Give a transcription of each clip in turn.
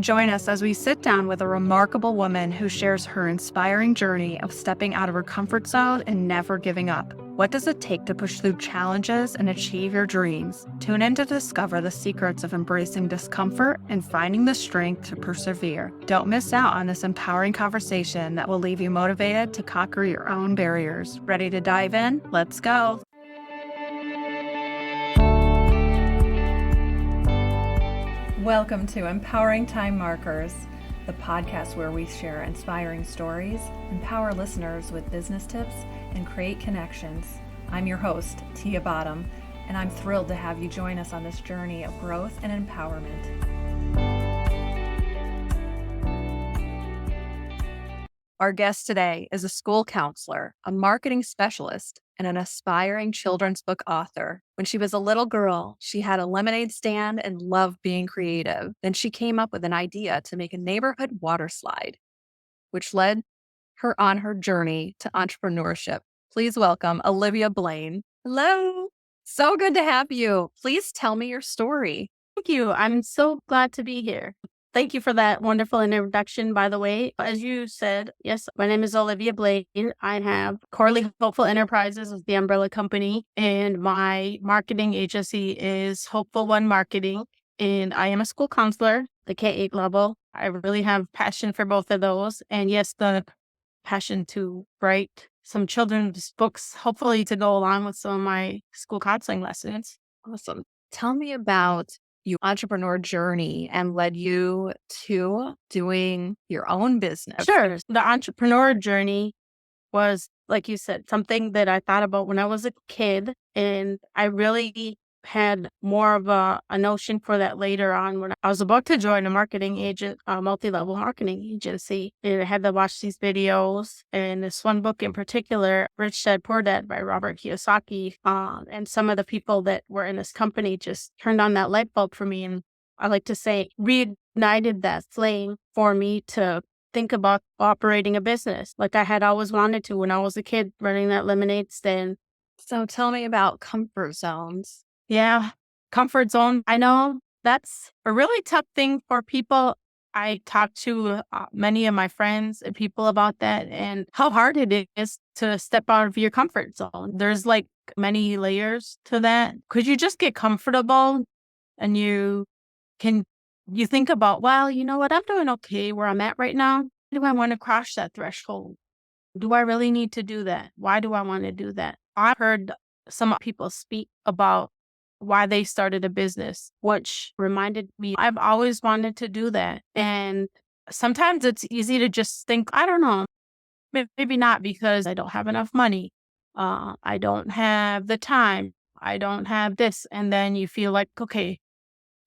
Join us as we sit down with a remarkable woman who shares her inspiring journey of stepping out of her comfort zone and never giving up. What does it take to push through challenges and achieve your dreams? Tune in to discover the secrets of embracing discomfort and finding the strength to persevere. Don't miss out on this empowering conversation that will leave you motivated to conquer your own barriers. Ready to dive in? Let's go. Welcome to Empowering Time Markers, the podcast where we share inspiring stories, empower listeners with business tips, and create connections. I'm your host, Tia Bottom, and I'm thrilled to have you join us on this journey of growth and empowerment. Our guest today is a school counselor, a marketing specialist, and an aspiring children's book author. When she was a little girl, she had a lemonade stand and loved being creative. Then she came up with an idea to make a neighborhood water slide, which led her on her journey to entrepreneurship. Please welcome Olivia Blain. Hello. So good to have you. Please tell me your story. Thank you. I'm so glad to be here. Thank you for that wonderful introduction, by the way. As you said, yes, my name is Olivia Blain. I have Coralie Hopeful Enterprises as the umbrella company, and my marketing agency is Hopeful One Marketing. And I am a school counselor, the K-8 level. I really have passion for both of those. And yes, the passion to write some children's books, hopefully to go along with some of my school counseling lessons. Awesome. Tell me about your entrepreneur journey and led you to doing your own business. Sure. The entrepreneur journey was, like you said, something that I thought about when I was a kid. And I really had more of a notion for that later on when I was about to join a multi-level marketing agency. And I had to watch these videos. And this one book in particular, Rich Dad Poor Dad by Robert Kiyosaki, and some of the people that were in this company just turned on that light bulb for me. And I like to say reignited that flame for me to think about operating a business like I had always wanted to when I was a kid running that lemonade stand. So tell me about comfort zones. Yeah, comfort zone. I know that's a really tough thing for people. I talk to many of my friends and people about that and how hard it is to step out of your comfort zone. There's like many layers to that. Could you just get comfortable and you think about, well, you know what? I'm doing okay where I'm at right now. Do I want to cross that threshold? Do I really need to do that? Why do I want to do that? I've heard some people speak about why they started a business, which reminded me I've always wanted to do that. And sometimes it's easy to just think, I don't know, maybe not because I don't have enough money. I don't have the time. I don't have this. And then you feel like, okay,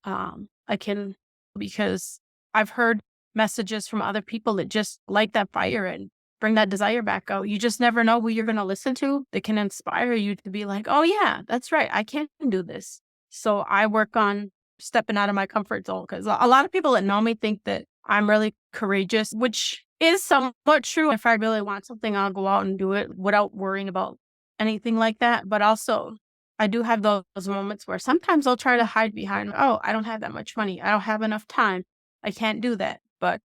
I can, because I've heard messages from other people that just light that fire and bring that desire back out. You just never know who you're going to listen to that can inspire you to be like, oh yeah, that's right. I can do this. So I work on stepping out of my comfort zone because a lot of people that know me think that I'm really courageous, which is somewhat true. If I really want something, I'll go out and do it without worrying about anything like that. But also I do have those moments where sometimes I'll try to hide behind, oh, I don't have that much money. I don't have enough time. I can't do that. But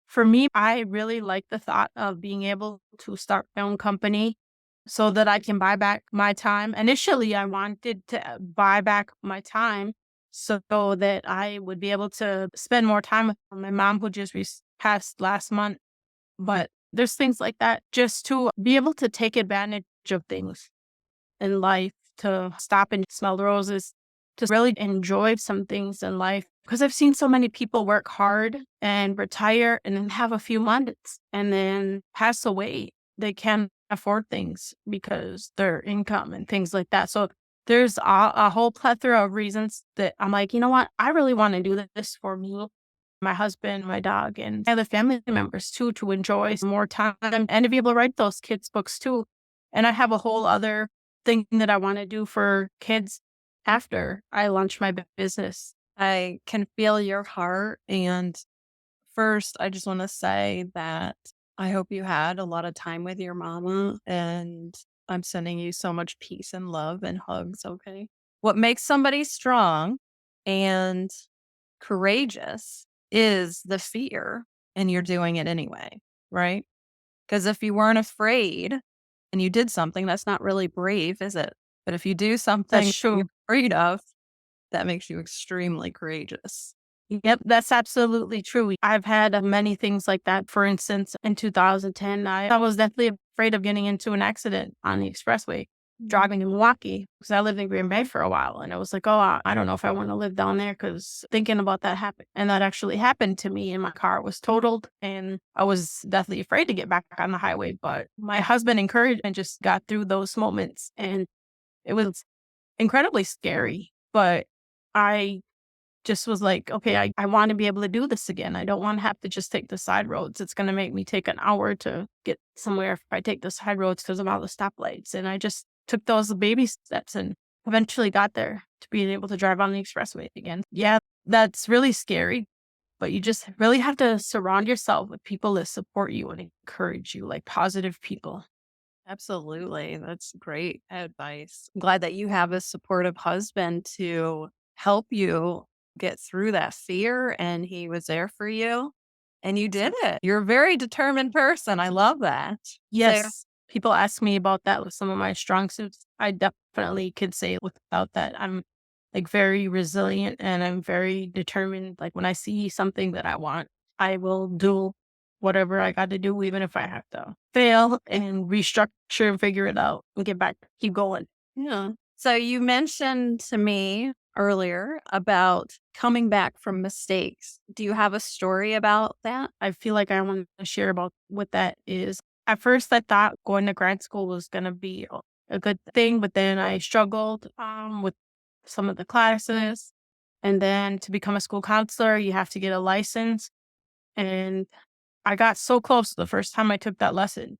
for me, I really like the thought of being able to start my own company so that I can buy back my time. Initially, I wanted to buy back my time so that I would be able to spend more time with my mom, who just passed last month. But there's things like that just to be able to take advantage of things in life, to stop and smell the roses, to really enjoy some things in life. Because I've seen so many people work hard and retire and then have a few months and then pass away. They can't afford things because their income and things like that. So there's a whole plethora of reasons that I'm like, you know what? I really want to do this for me, my husband, my dog, and other family members too, to enjoy some more time and to be able to write those kids' books too. And I have a whole other thing that I want to do for kids after I launch my business. I can feel your heart. And first, I just want to say that I hope you had a lot of time with your mama, and I'm sending you so much peace and love and hugs, okay? What makes somebody strong and courageous is the fear and you're doing it anyway, right? Because if you weren't afraid and you did something, that's not really brave, is it? But if you do That's something you're true. afraid of, that makes you extremely courageous. Yep, that's absolutely true. I've had many things like that. For instance, in 2010, I was definitely afraid of getting into an accident on the expressway driving in Milwaukee because I lived in Green Bay for a while. And it was like, oh, I don't know if I want to live down there because thinking about that happened. And that actually happened to me. And my car was totaled. And I was definitely afraid to get back on the highway. But my husband encouraged and just got through those moments. And it was incredibly scary. But I just was like, okay, I want to be able to do this again. I don't want to have to just take the side roads. It's going to make me take an hour to get somewhere if I take the side roads because of all the stoplights. And I just took those baby steps and eventually got there to being able to drive on the expressway again. Yeah, that's really scary, but you just really have to surround yourself with people that support you and encourage you, like positive people. Absolutely. That's great advice. I'm glad that you have a supportive husband to help you get through that fear and he was there for you and you did it. You're a very determined person. I love that. So, Yes. People ask me about that with some of my strong suits. I definitely could say without that, I'm like very resilient and I'm very determined. Like when I see something that I want, I will do whatever I got to do, even if I have to fail and restructure and figure it out and get back, keep going. yeah. So you mentioned to me earlier about coming back from mistakes. Do you have a story about that? I feel like I want to share about what that is. At first, I thought going to grad school was going to be a good thing, but then I struggled with some of the classes. And then to become a school counselor, you have to get a license. And I got so close the first time I took that lesson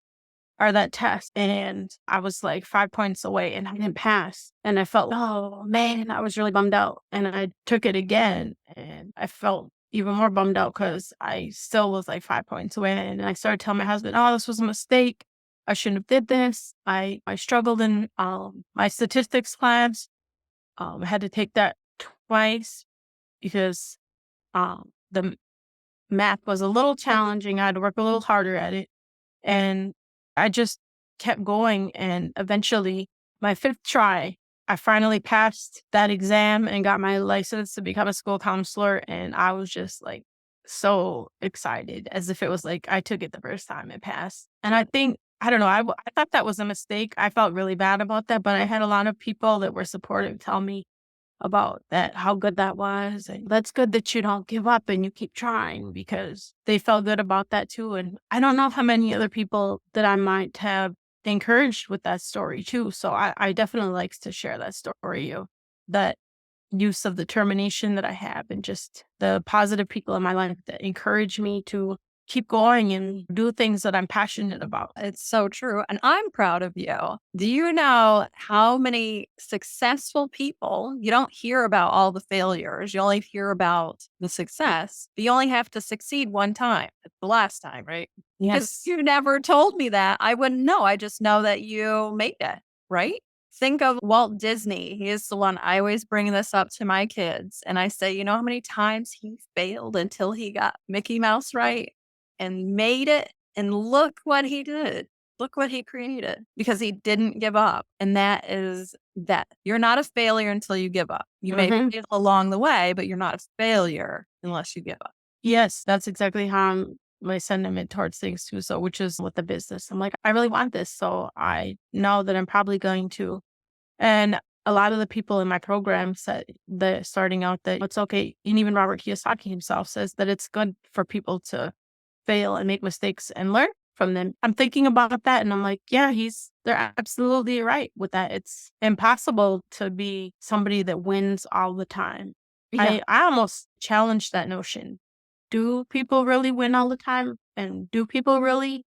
or that test. And I was like 5 points away and I didn't pass. And I felt, oh man, I was really bummed out. And I took it again and I felt even more bummed out because I still was like 5 points away. And I started telling my husband, oh, this was a mistake. I shouldn't have did this. I struggled in my statistics class. I had to take that twice because the math was a little challenging. I had to work a little harder at it. And I just kept going. And eventually, my fifth try, I finally passed that exam and got my license to become a school counselor. And I was just like so excited as if it was like I took it the first time and passed. And I think, I don't know, I thought that was a mistake. I felt really bad about that. But I had a lot of people that were supportive tell me about that, how good that was. And that's good that you don't give up and you keep trying because they felt good about that too. And I don't know how many other people that I might have encouraged with that story too. So I definitely likes to share that story of that use of determination that I have and just the positive people in my life that encourage me to keep going and do things that I'm passionate about. It's so true. And I'm proud of you. Do you know how many successful people you don't hear about all the failures? You only hear about the success. But you only have to succeed one time. It's the last time, right? Because Yes. you never told me that. I wouldn't know. I just know that you made it, right? Think of Walt Disney. He is the one I always bring this up to my kids. And I say, you know how many times he failed until he got Mickey Mouse right? And made it. And look what he did. Look what he created because he didn't give up. And that is that you're not a failure until you give up. You may Hmm. fail along the way, but you're not a failure unless you give up. Yes, that's exactly how my sentiment towards things too. So, which is with the business, I'm like, I really want this. So I know that I'm probably going to. And a lot of the people in my program said that starting out that it's okay. And even Robert Kiyosaki himself says that it's good for people to fail and make mistakes and learn from them. I'm thinking about that and I'm like, yeah, they're absolutely right with that. It's impossible to be somebody that wins all the time. Yeah, I almost challenge that notion. Do people really win all the time? And do people really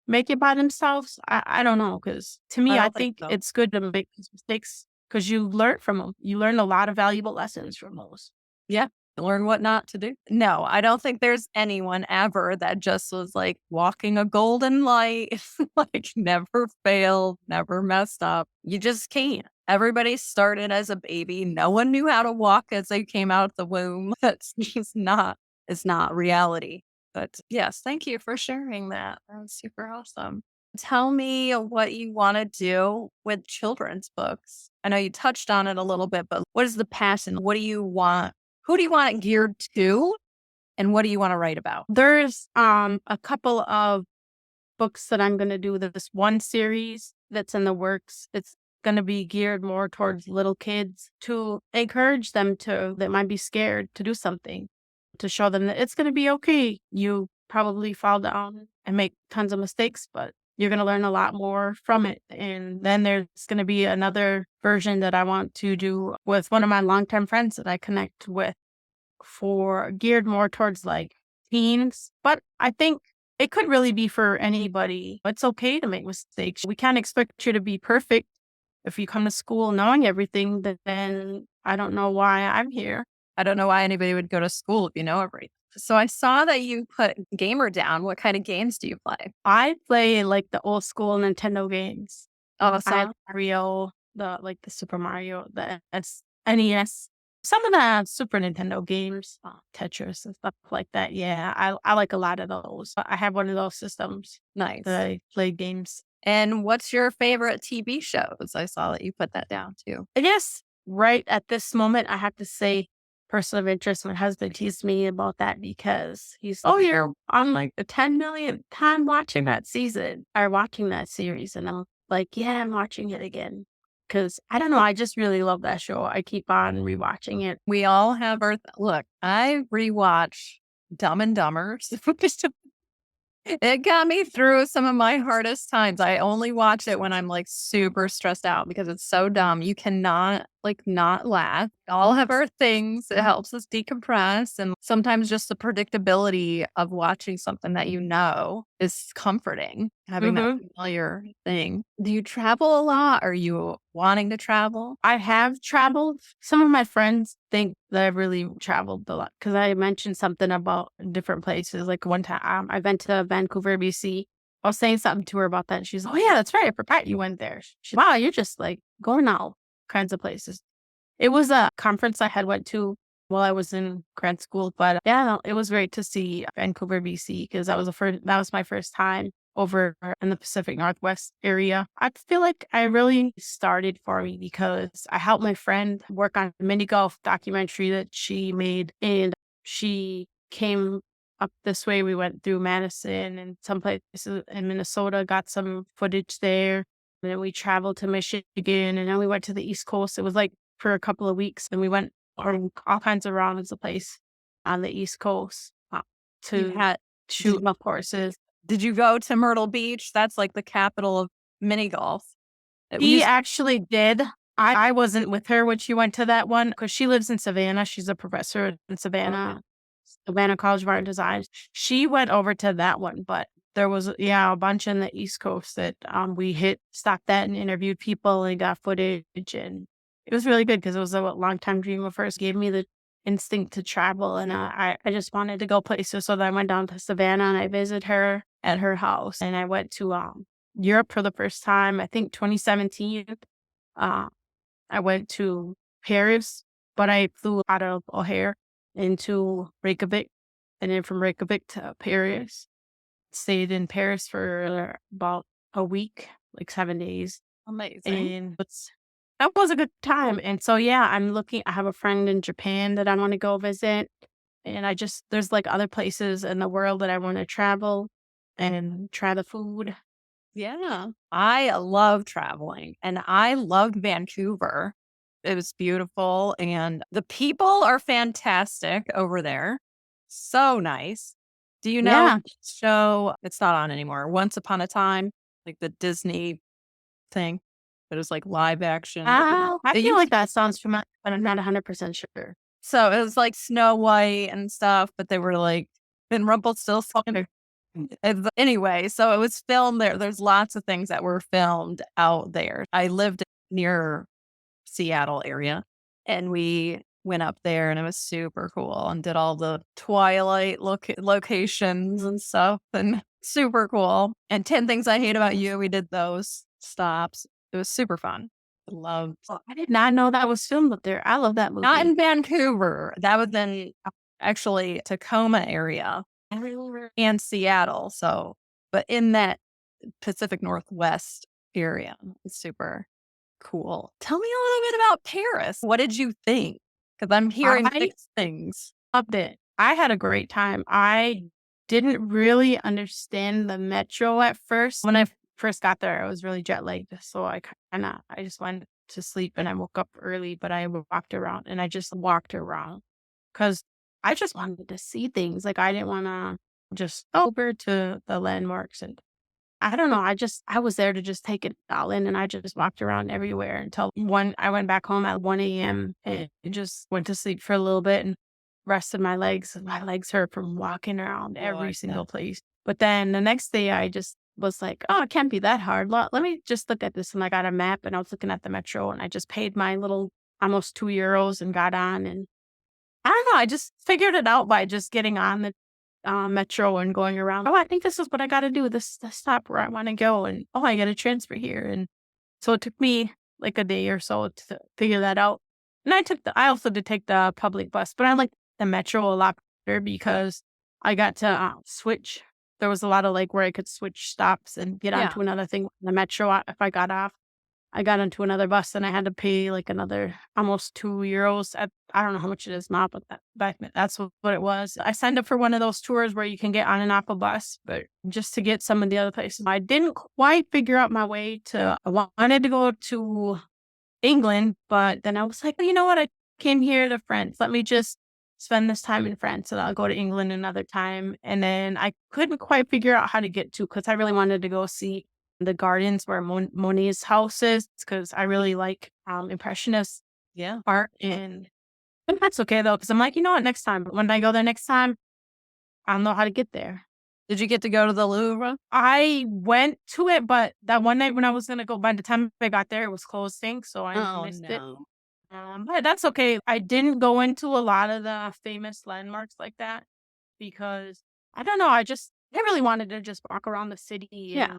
make it by themselves? I don't know. Because to I me, I don't think think so. it's good to make these mistakes because you learn from them. You learn a lot of valuable lessons from those. Yeah. Learn what not to do. No, I don't think there's anyone ever that just was like walking a golden light, like never failed, never messed up. You just can't. Everybody started as a baby. No one knew how to walk as they came out of the womb. That's just not. is not reality. But yes, thank you for sharing that. That was super awesome. Tell me what you want to do with children's books. I know you touched on it a little bit, but what is the passion? What do you want? Who do you want it geared to? And what do you want to write about? There's a couple of books that I'm going to do. This one series that's in the works. It's going to be geared more towards little kids to encourage them to that might be scared to do something, to show them that it's going to be okay. You probably fall down and make tons of mistakes, but you're going to learn a lot more from it. And then there's going to be another version that I want to do with one of my longtime friends that I connect with, for geared more towards like teens. But I think it could really be for anybody. It's okay to make mistakes. We can't expect you to be perfect. If you come to school knowing everything, then I don't know why I'm here. I don't know why anybody would go to school if you know everything. So I saw that you put gamer down. What kind of games do you play? I play like the old school Nintendo games. I have Awesome. Mario, the Super Mario, the NES, some of the Super Nintendo games, Tetris and stuff like that. Yeah, I like a lot of those. I have one of those systems Nice. that I play games. And what's your favorite TV shows? I saw that you put that down too. I guess right at this moment, I have to say person of interest. My husband teased me about that because oh, you're on like the 10 millionth time watching that season or watching that series. And I'm like, yeah, I'm watching it again. Cause I don't know. I just really love that show. I keep on rewatching it. We all have our look. I rewatch Dumb and Dumber. It got me through some of my hardest times. I only watch it when I'm like super stressed out because it's so dumb. You cannot like not laugh. We all have our things. It helps us decompress. And sometimes just the predictability of watching something that you know is comforting, having that familiar thing. Do you travel a lot? Are you wanting to travel? I have traveled. Some of my friends think that I've really traveled a lot because I mentioned something about different places. Like one time I went to Vancouver, BC. I was saying something to her about that. And she's, oh, yeah, that's right. I forgot you went there. Wow, you're just like going all kinds of places. It was a conference I had went to while I was in grad school. But yeah, no, it was great to see Vancouver, BC, because that was my first time over in the Pacific Northwest area. I feel like I really started for me because I helped my friend work on a mini golf documentary that she made, and she came up this way. We went through Madison and some places in Minnesota, got some footage there. And then we traveled to Michigan, and then we went to the East Coast. It was like for a couple of weeks, and we went on all kinds of rounds of place on the East Coast You to had shoot golf courses. Did you go to Myrtle Beach? That's like the capital of mini golf. She actually did. I wasn't with her when she went to that one because she lives in Savannah. She's a professor in Savannah, Savannah College of Art and Design. She went over to that one, but there was, yeah, a bunch in the East Coast that we stopped at and interviewed people and got footage. And it was really good because it was a long time dream of hers. Gave me the instinct to travel. And I just wanted to go places. So then I went down to Savannah and I visited her at her house. And I went to Europe for the first time, I think 2017. I went to Paris, but I flew out of O'Hare into Reykjavik, and then from Reykjavik to Paris. Stayed in Paris for about a week, like 7 days. Amazing. And that was a good time. And so, yeah, I have a friend in Japan that I want to go visit. And there's like other places in the world that I want to travel and try the food. Yeah. I love traveling and I loved Vancouver. It was beautiful and the people are fantastic over there. So nice. Do you know Yeah. the show? It's not on anymore. Once Upon a Time, like the Disney thing, but it was like live action. I It feel used like that sounds familiar, but I'm not 100% sure. So it was like Snow White and stuff, but they were like in Rumpelstiltskin. Okay. Anyway, so it was filmed there. There's lots of things that were filmed out there. I lived near Seattle area and we went up there and it was super cool and did all the Twilight locations and stuff and super cool. And 10 Things I Hate About You, we did those stops. It was super fun. Loved. I did not know that was filmed up there. I love that movie. Not in Vancouver. That was in actually Tacoma area and Seattle. So, but in that Pacific Northwest area, it's super cool. Tell me a little bit about Paris. What did you think? Because I'm hearing I mixed things. loved it. I had a great time. I didn't really understand the metro at first. When I first got there, I was really jet lagged. So I just went to sleep and I woke up early, but I walked around and I just walked around because I just wanted to see things. Like I didn't want to just go over to the landmarks and I don't know. I was there to just take it all in and I just walked around everywhere until I went back home at 1 a.m. and just went to sleep for a little bit and rested my legs. My legs hurt from walking around every single place. But then the next day I just was like, oh, it can't be that hard. Let me just look at this. And I got a map and I was looking at the metro and I just paid my little almost €2 and got on. And I don't know. I just figured it out by just getting on the metro and going around. Oh, I think this is what I got to do. This the stop where I want to go, and oh, I got to transfer here. And so it took me like a day or so to figure that out. And I also did take the public bus, but I like the metro a lot better because I got to switch. There was a lot of like where I could switch stops and get Yeah. onto another thing. The metro, if I got off, I got onto another bus and I had to pay like another almost €2. I don't know how much it is now, but that's what it was. I signed up for one of those tours where you can get on and off a bus, but just to get some of the other places. I didn't quite figure out my way I wanted to go to England, but then I was like, well, you know what? I came here to France. Let me just spend this time in France and I'll go to England another time. And then I couldn't quite figure out how to get to because I really wanted to go see the gardens where Monet's house is because I really like impressionist art. And that's okay though, because I'm like, you know what, next time, when I go there next time, I'll know how to get there. Did you get to go to the Louvre? I went to it, but that one night when I was going to go, by the time I got there, it was closing. So I missed it. But that's okay. I didn't go into a lot of the famous landmarks like that because I don't know. I really wanted to just walk around the city and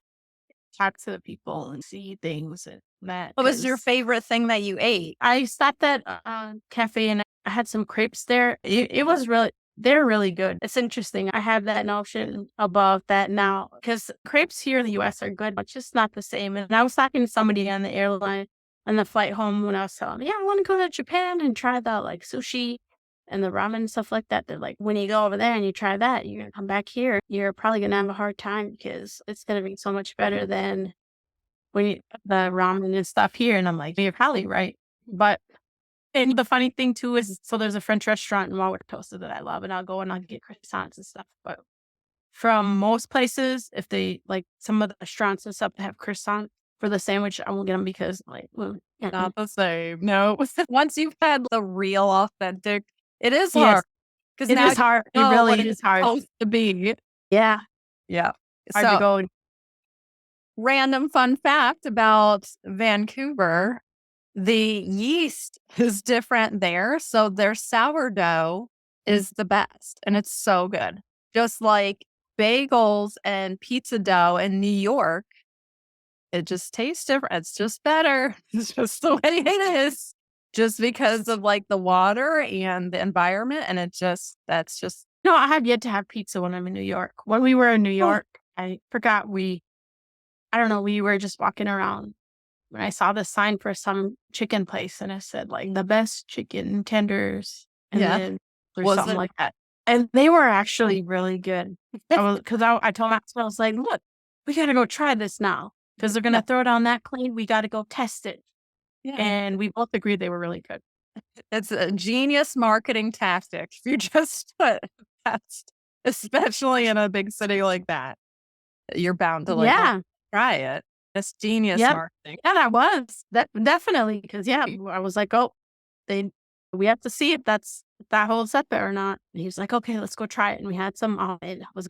talk to the people and see things and that. What was your favorite thing that you ate? I stopped at a cafe and I had some crepes there. It was they're really good. It's interesting. I have that notion above that now because crepes here in the US are good, but just not the same. And I was talking to somebody on the airline on the flight home when I was telling them, yeah, I want to go to Japan and try the like sushi and the ramen and stuff like that. They're like, when you go over there and you try that, you're going to come back here. You're probably going to have a hard time because it's going to be so much better than the ramen and stuff here. And I'm like, you're probably right. And the funny thing too is, so there's a French restaurant in Wauwatosa that I love, and I'll go and I'll get croissants and stuff. But from most places, if they like some of the restaurants and stuff that have croissants for the sandwich, I won't get them because like, Not the same. No. Once you've had the real authentic, it is yes, hard. Because it now is hard. It you know what really it's is hard. supposed to be. Yeah, Yeah. hard to So, go. random fun fact about Vancouver, the yeast is different there. So their sourdough is the best and it's so good. Just like bagels and pizza dough in New York, it just tastes different. It's just better. It's just the way it is. Just because of like the water and the environment. And that's just, No, I have yet to have pizza when I'm in New York. When we were in New York, I forgot I don't know, we were just walking around when I saw the sign for some chicken place and it said like the best chicken tenders and yeah. then or Was something it? like that. And they were actually really good. I told Maxwell, I was like, look, we gotta go try this now. Because they're gonna throw it on that clean. We gotta go test it. Yeah. And we both agreed they were really good. It's a genius marketing tactic. If you just put test, especially in a big city like that, you're bound to like Yeah. try it. It's genius Yep. marketing. Yeah, that was. That definitely. Because I was like, oh, we have to see if that holds up or not. And he was like, okay, let's go try it. And we had some. Oh, it was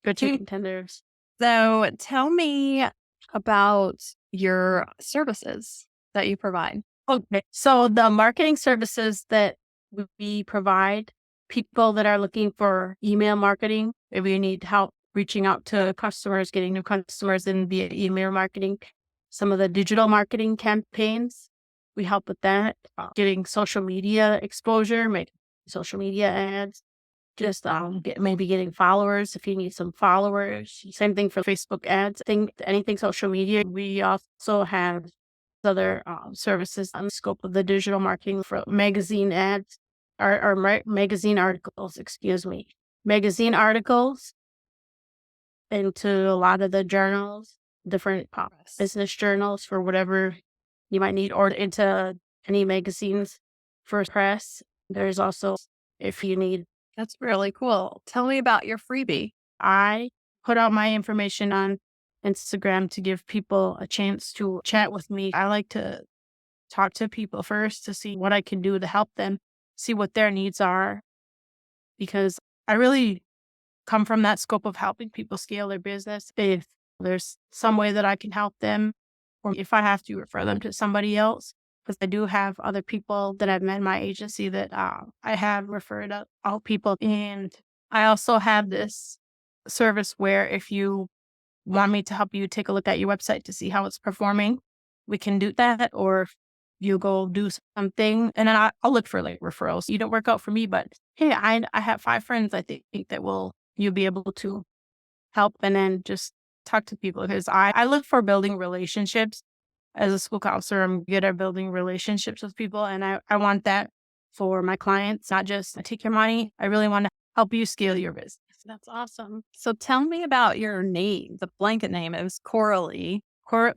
good chicken tenders. So tell me about your services that you provide. Okay. So the marketing services that we provide people that are looking for email marketing, if you need help reaching out to customers, getting new customers in via email marketing, some of the digital marketing campaigns, we help with that, getting social media exposure, make social media ads, just maybe getting followers if you need some followers. Same thing for Facebook ads. Anything social media. We also have other services on the scope of the digital marketing for magazine ads or magazine articles. Excuse me, magazine articles into a lot of the journals, different Yes. business journals for whatever you might need, or into any magazines for press. There's also if you need That's really cool. Tell me about your freebie. I put out my information on Instagram to give people a chance to chat with me. I like to talk to people first to see what I can do to help them, see what their needs are, because I really come from that scope of helping people scale their business. If there's some way that I can help them, or if I have to refer them to somebody else, because I do have other people that I've met in my agency that I have referred out people. And I also have this service where if you want me to help you take a look at your website to see how it's performing, we can do that. Or if you go do something and then I'll look for like referrals. You don't work out for me, but hey, I have 5 friends I think that you'll be able to help and then just talk to people because I look for building relationships. As a school counselor, I'm good at building relationships with people and I want that for my clients, not just take your money. I really want to help you scale your business. That's awesome. So tell me about your name, the blanket name. It was Coralie.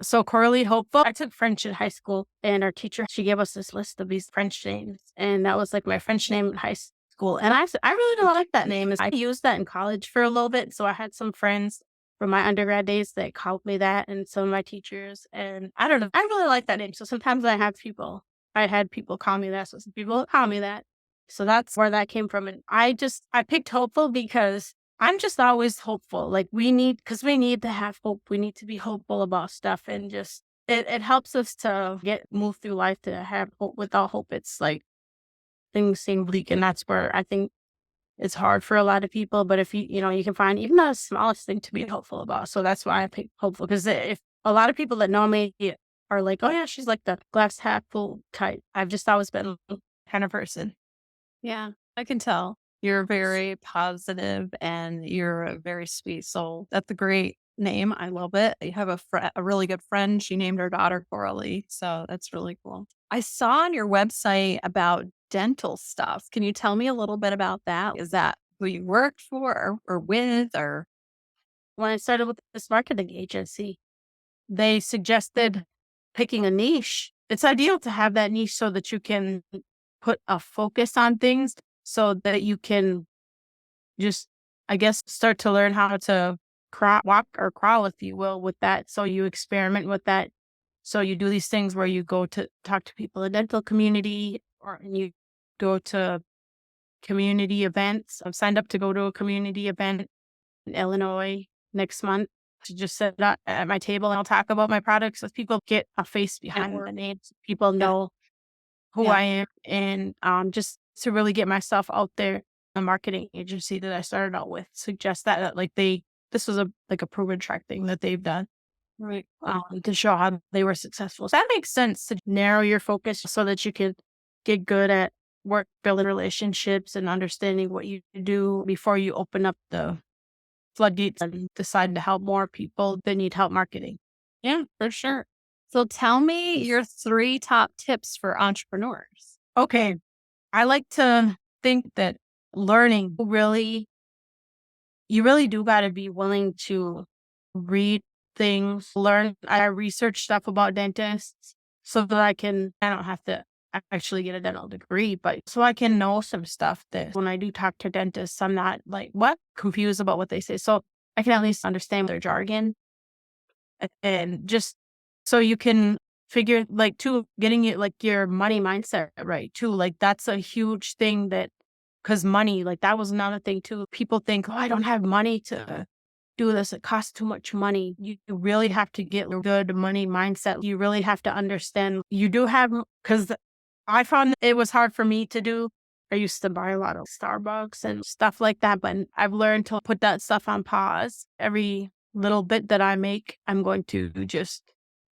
So Coralie Hopeful. I took French in high school and our teacher, she gave us this list of these French names. And that was like my French name in high school. And I really don't like that name. I used that in college for a little bit. So I had some friends from my undergrad days that called me that and some of my teachers. And I don't know. I really like that name. So sometimes I had people call me that. So some people call me that. So that's where that came from. And I picked Hopeful because I'm just always hopeful. Like we need to have hope. We need to be hopeful about stuff and just, it helps us to move through life to have hope. Without hope, it's like things seem bleak. And that's where I think it's hard for a lot of people. But if you can find even the smallest thing to be hopeful about. So that's why I picked Hopeful. Because if a lot of people that know me are like, oh yeah, she's like the glass half full type. I've just always been kind of person. Yeah, I can tell. You're very positive and you're a very sweet soul. That's a great name. I love it. You have a really good friend. She named her daughter Coralie. So that's really cool. I saw on your website about dental stuff. Can you tell me a little bit about that? Is that who you worked for or with or When I started with this marketing agency, they suggested picking a niche. It's ideal to have that niche so that you can put a focus on things so that you can just, I guess, start to learn how to walk or crawl, if you will, with that. So you experiment with that. So you do these things where you go to talk to people in the dental community and you go to community events. I've signed up to go to a community event in Illinois next month to just sit at my table and I'll talk about my products so people get a face behind the names. People yeah, know who yeah. I am and just to really get myself out there. A marketing agency that I started out with suggests that like this was a proven track thing that they've done Right. to show how they were successful. So that makes sense to narrow your focus so that you can get good at building relationships and understanding what you do before you open up the floodgates and decide to help more people that need help marketing. Yeah, for sure. So tell me your 3 top tips for entrepreneurs. Okay. I like to think that learning you really do got to be willing to read things, learn. I research stuff about dentists so that I don't have to actually get a dental degree, but so I can know some stuff that when I do talk to dentists, I'm not like, what? Confused about what they say. So I can at least understand their jargon and just so you can figure like too getting it like your money mindset right too. Like that's a huge thing because money, like that was another thing too. People think, oh, I don't have money to do this. It costs too much money. You really have to get a good money mindset. You really have to understand you do have, because I found it was hard for me to do. I used to buy a lot of Starbucks and stuff like that, but I've learned to put that stuff on pause. Every little bit that I make, I'm going to just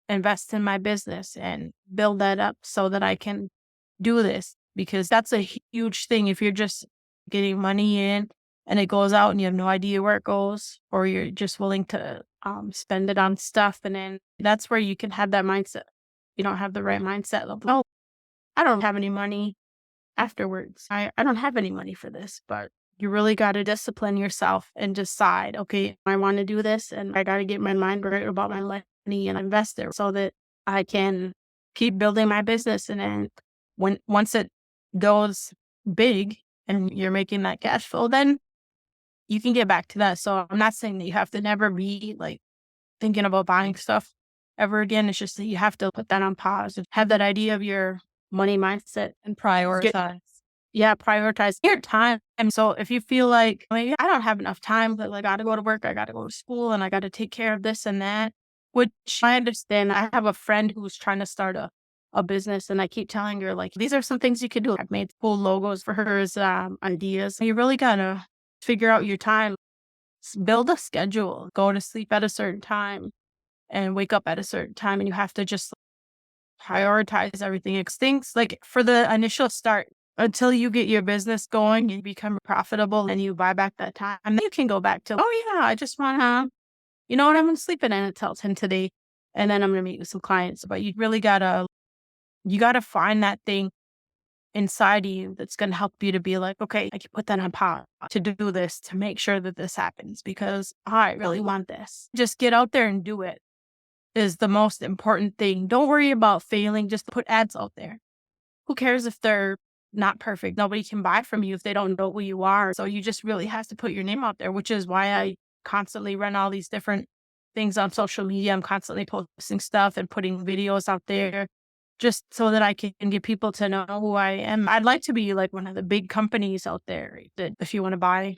invest in my business and build that up so that I can do this because that's a huge thing. If you're just getting money in and it goes out and you have no idea where it goes, or you're just willing to spend it on stuff. And then that's where you can have that mindset. You don't have the right mindset of, oh, I don't have any money afterwards. I don't have any money for this, but you really got to discipline yourself and decide, okay, I want to do this and I got to get my mind right about my money and invest it so that I can keep building my business. And then once it goes big and you're making that cash flow, then you can get back to that. So I'm not saying that you have to never be like thinking about buying stuff ever again. It's just that you have to put that on pause and have that idea of your money mindset and prioritize. prioritize your time. And so if you feel like maybe I don't have enough time, but I got to go to work, I got to go to school, and I got to take care of this and that, which I understand. I have a friend who's trying to start a business, and I keep telling her, like, these are some things you could do. I've made cool logos for her as ideas. You really got to figure out your time, build a schedule, go to sleep at a certain time and wake up at a certain time. And you have to just prioritize everything. It stinks like for the initial start until you get your business going and become profitable and you buy back that time. And then you can go back to, oh yeah, I just want to, you know what, I'm going to sleep in until 10 today. And then I'm going to meet with some clients. But you really you gotta find that thing inside of you that's going to help you to be like, okay, I can put that on pause to do this, to make sure that this happens because I really want this. Just get out there and do it is the most important thing. Don't worry about failing. Just put ads out there. Who cares if they're not perfect? Nobody can buy from you if they don't know who you are. So you just really have to put your name out there, which is why I constantly run all these different things on social media. I'm constantly posting stuff and putting videos out there just so that I can get people to know who I am. I'd like to be like one of the big companies out there that if you want to buy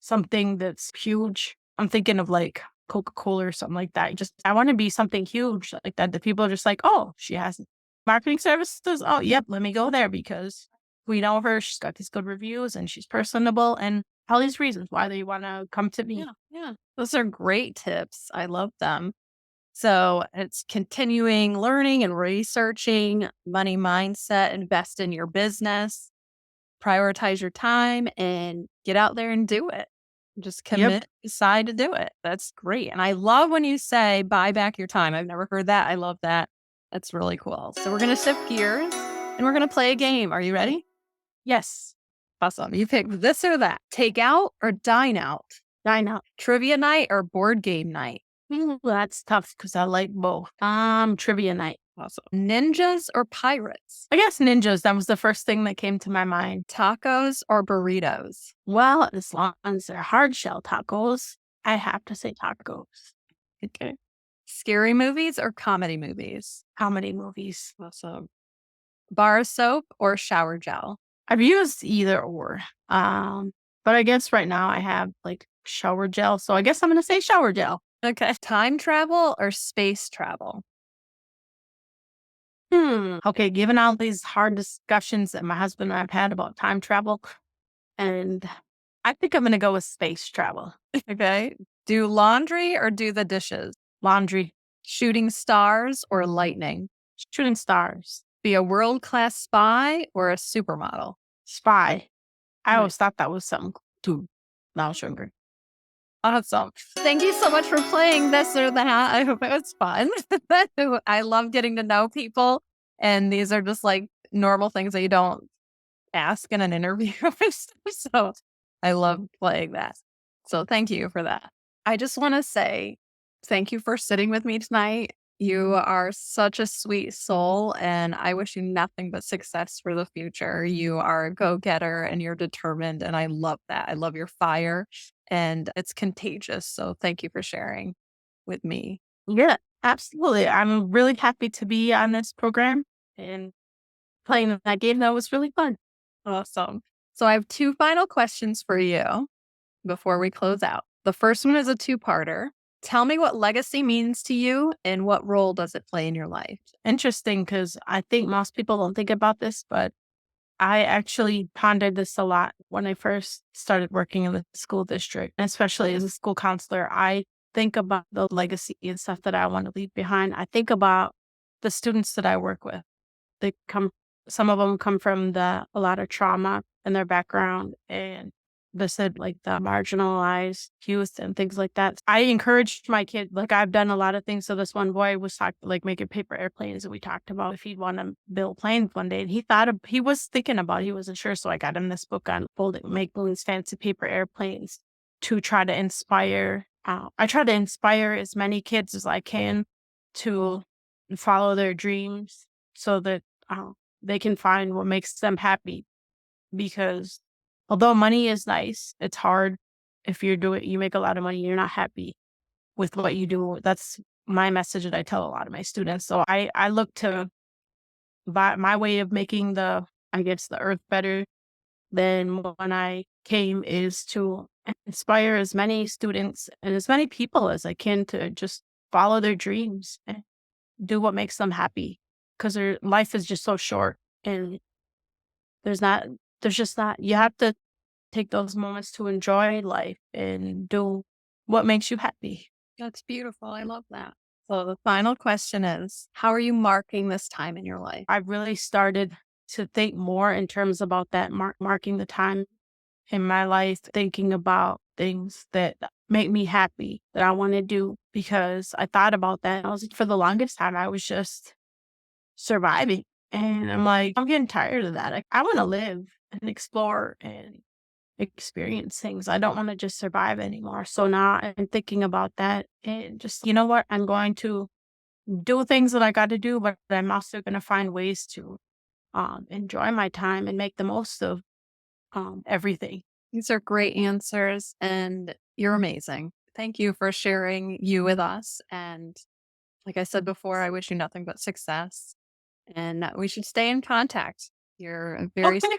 something that's huge, I'm thinking of like Coca-Cola or something like that. Just, I want to be something huge like that. The people are just like, oh, she has marketing services. Oh, yep, let me go there because we know her. She's got these good reviews and she's personable and all these reasons why they want to come to me. Yeah. Those are great tips. I love them. So it's continuing learning and researching money mindset, invest in your business, prioritize your time, and get out there and do it. Just Yep. commit, decide to do it. That's great. And I love when you say buy back your time. I've never heard that. I love that. That's really cool. So we're going to shift gears and we're going to play a game. Are you ready? Yes. Awesome. You pick this or that. Take out or dine out? I know. Trivia night or board game night? That's tough because I like both. Trivia night. Awesome. Ninjas or pirates? I guess ninjas. That was the first thing that came to my mind. Tacos or burritos? Well, as long as they're hard shell tacos, I have to say tacos. Okay. Scary movies or comedy movies? Comedy movies. Awesome. Bar soap or shower gel? I've used either or. But I guess right now I have like shower gel. So I guess I'm going to say shower gel. Okay. Time travel or space travel? Okay. Given all these hard discussions that my husband and I've had about time travel, and I think I'm going to go with space travel. Okay. Do laundry or do the dishes? Laundry. Shooting stars or lightning? Shooting stars. Be a world-class spy or a supermodel? Spy. I Nice. always thought that was something too. Now sugar. Awesome. Thank you so much for playing this or that. I hope it was fun. I love getting to know people. And these are just like normal things that you don't ask in an interview. So I love playing that. So thank you for that. I just want to say thank you for sitting with me tonight. You are such a sweet soul, and I wish you nothing but success for the future. You are a go-getter and you're determined, and I love that. I love your fire, and it's contagious. So thank you for sharing with me. Yeah, absolutely. I'm really happy to be on this program and playing that game. That was really fun. Awesome. So I have two final questions for you before we close out. The first one is a two-parter. Tell me what legacy means to you and what role does it play in your life? Interesting because I think most people don't think about this, but I actually pondered this a lot when I first started working in the school district, and especially as a school counselor. I think about the legacy and stuff that I want to leave behind. I think about the students that I work with. Some of them come from a lot of trauma in their background and listed like the marginalized youth and things like that. I encouraged my kid, like I've done a lot of things. So this one boy was talking like making paper airplanes, and we talked about if he'd want to build planes one day. And he was thinking about it, he wasn't sure. So I got him this book on make balloons, fancy paper airplanes to try to inspire. I try to inspire as many kids as I can to follow their dreams so that they can find what makes them happy. Because although money is nice, it's hard if you make a lot of money, you're not happy with what you do. That's my message that I tell a lot of my students. So I look to my way of making I guess, the earth better than when I came is to inspire as many students and as many people as I can to just follow their dreams and do what makes them happy. Because their life is just so short, and there's not, there's just not, you have to take those moments to enjoy life and do what makes you happy. That's beautiful. I love that. So the final question is, how are you marking this time in your life? I've really started to think more in terms about that marking the time in my life, thinking about things that make me happy that I want to do, because I thought about that. For the longest time, I was just surviving. And I'm like, I'm getting tired of that. I want to live and explore and experience things. I don't want to just survive anymore. So now I'm thinking about that and just, you know what? I'm going to do things that I got to do, but I'm also going to find ways to enjoy my time and make the most of everything. These are great answers, and you're amazing. Thank you for sharing you with us. And like I said before, I wish you nothing but success, and we should stay in contact. You're a very, Okay.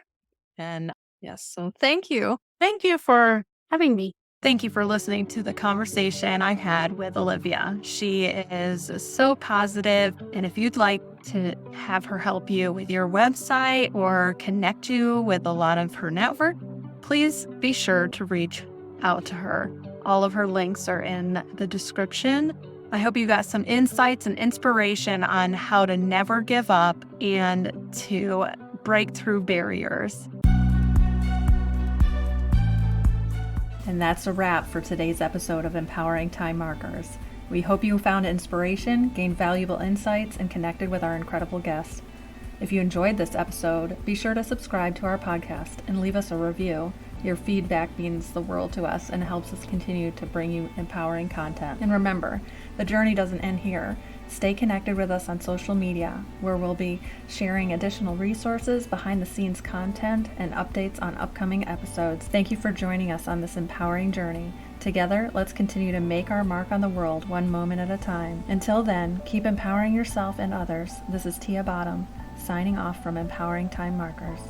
and yes, so thank you. Thank you for having me. Thank you for listening to the conversation I had with Olivia. She is so positive, and if you'd like to have her help you with your website or connect you with a lot of her network, please be sure to reach out to her. All of her links are in the description. I hope you got some insights and inspiration on how to never give up and to break through barriers. And that's a wrap for today's episode of Empowering Time Markers. We hope you found inspiration, gained valuable insights, and connected with our incredible guest. If you enjoyed this episode, be sure to subscribe to our podcast and leave us a review. Your feedback means the world to us and helps us continue to bring you empowering content. And remember, the journey doesn't end here. Stay connected with us on social media, where we'll be sharing additional resources, behind-the-scenes content, and updates on upcoming episodes. Thank you for joining us on this empowering journey. Together, let's continue to make our mark on the world one moment at a time. Until then, keep empowering yourself and others. This is Tia Bottom, signing off from Empowering Time Markers.